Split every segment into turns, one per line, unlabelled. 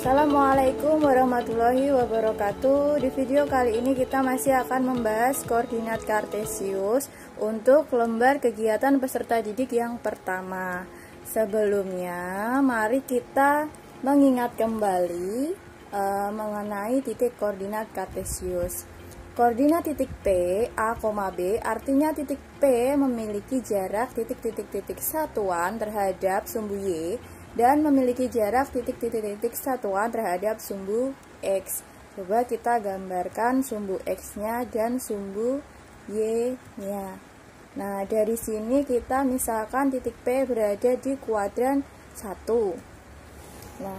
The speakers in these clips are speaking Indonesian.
Assalamualaikum warahmatullahi wabarakatuh. Di video kali ini kita masih akan membahas koordinat kartesius untuk lembar kegiatan peserta didik yang pertama. Sebelumnya, mari kita mengingat kembali mengenai titik koordinat kartesius. Koordinat titik P, A, B artinya titik P memiliki jarak titik-titik-titik satuan terhadap sumbu Y dan memiliki jarak titik-titik-titik satuan terhadap sumbu X. Coba kita gambarkan sumbu X-nya dan sumbu Y-nya. Nah, dari sini kita misalkan titik P berada di kuadran 1. Nah,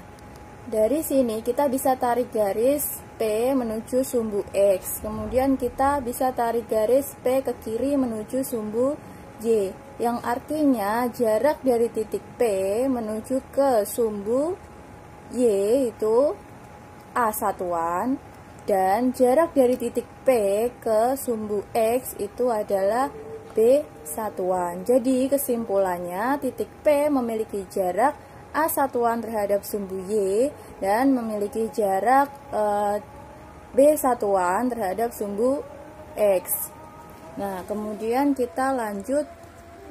dari sini kita bisa tarik garis P menuju sumbu X. Kemudian kita bisa tarik garis P ke kiri menuju sumbu Y, yang artinya jarak dari titik P menuju ke sumbu Y itu A satuan, dan jarak dari titik P ke sumbu X itu adalah B satuan. Jadi kesimpulannya titik P memiliki jarak A satuan terhadap sumbu Y dan memiliki jarak B satuan terhadap sumbu X. Nah, kemudian kita lanjut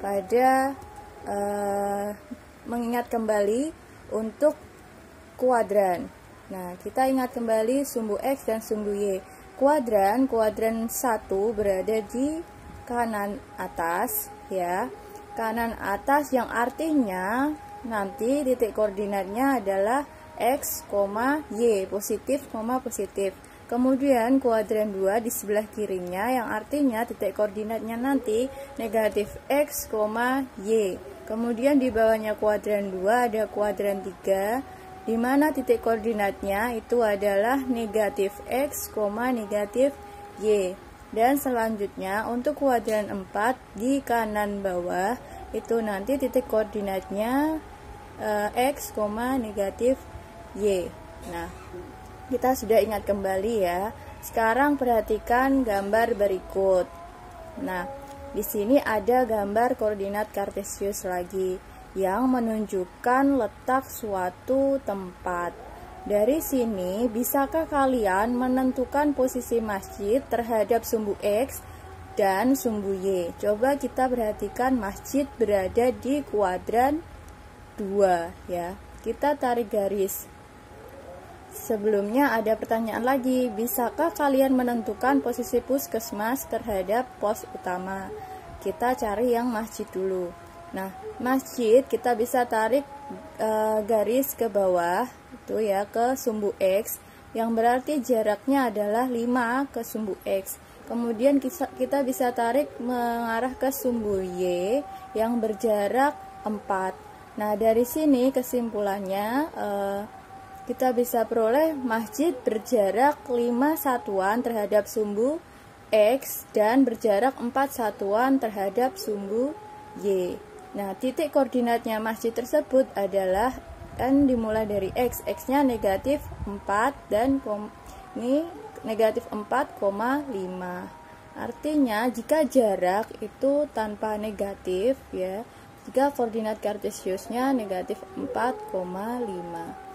pada mengingat kembali untuk kuadran. Nah, kita ingat kembali sumbu X dan sumbu Y. Kuadran 1 berada di kanan atas, ya. Kanan atas yang artinya nanti titik koordinatnya adalah X, Y, positif, positif. Kemudian kuadran 2 di sebelah kirinya yang artinya titik koordinatnya nanti negatif X, Y. Kemudian di bawahnya kuadran 2 ada kuadran 3 di mana titik koordinatnya itu adalah negatif X, negatif Y. Dan selanjutnya untuk kuadran 4 di kanan bawah itu nanti titik koordinatnya X, negatif Y. Nah, kita sudah ingat kembali ya. Sekarang perhatikan gambar berikut. Nah, di sini ada gambar koordinat kartesius lagi yang menunjukkan letak suatu tempat. Dari sini, bisakah kalian menentukan posisi masjid terhadap sumbu X dan sumbu Y? Coba kita perhatikan masjid berada di kuadran 2 ya. Kita tarik garis. Sebelumnya ada pertanyaan lagi, bisakah kalian menentukan posisi puskesmas terhadap pos utama? Kita cari yang masjid dulu. Nah, masjid kita bisa tarik garis ke bawah itu ya, ke sumbu X yang berarti jaraknya adalah 5 ke sumbu X. Kemudian kita bisa tarik mengarah ke sumbu Y yang berjarak 4. Nah, dari sini kesimpulannya kita bisa peroleh masjid berjarak 5 satuan terhadap sumbu X dan berjarak 4 satuan terhadap sumbu Y. Nah, titik koordinatnya masjid tersebut adalah kan dimulai dari X. X-nya negatif 4 dan ini negatif 4,5. Artinya jika jarak itu tanpa negatif ya, jika koordinat kartesiusnya negatif 4,5.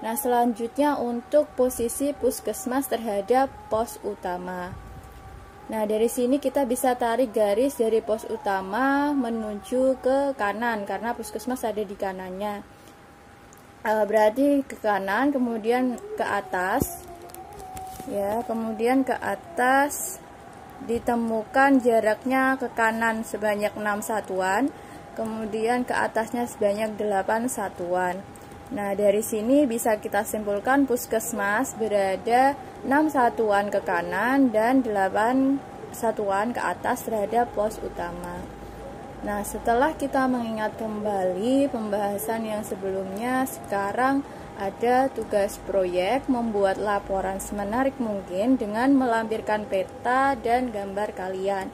Nah, selanjutnya untuk posisi puskesmas terhadap pos utama. Nah, dari sini kita bisa tarik garis dari pos utama menuju ke kanan karena puskesmas ada di kanannya. Berarti ke kanan, kemudian ke atas. Ya, kemudian ke atas ditemukan jaraknya ke kanan sebanyak 6 satuan, kemudian ke atasnya sebanyak 8 satuan. Nah, dari sini bisa kita simpulkan puskesmas berada 6 satuan ke kanan dan 8 satuan ke atas terhadap pos utama. Nah, setelah kita mengingat kembali pembahasan yang sebelumnya, sekarang ada tugas proyek membuat laporan semenarik mungkin dengan melampirkan peta dan gambar kalian.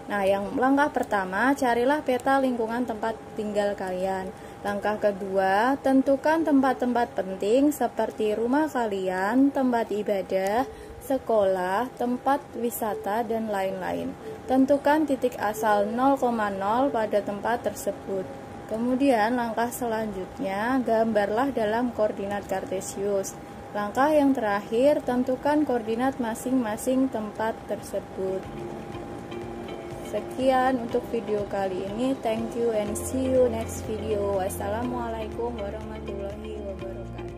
Nah, yang langkah pertama, carilah peta lingkungan tempat tinggal kalian. Langkah kedua, tentukan tempat-tempat penting seperti rumah kalian, tempat ibadah, sekolah, tempat wisata, dan lain-lain. Tentukan titik asal 0,0 pada tempat tersebut. Kemudian langkah selanjutnya, gambarlah dalam koordinat kartesius. Langkah yang terakhir, tentukan koordinat masing-masing tempat tersebut. Sekian untuk video kali ini. Thank you and see you next video. Wassalamualaikum warahmatullahi wabarakatuh.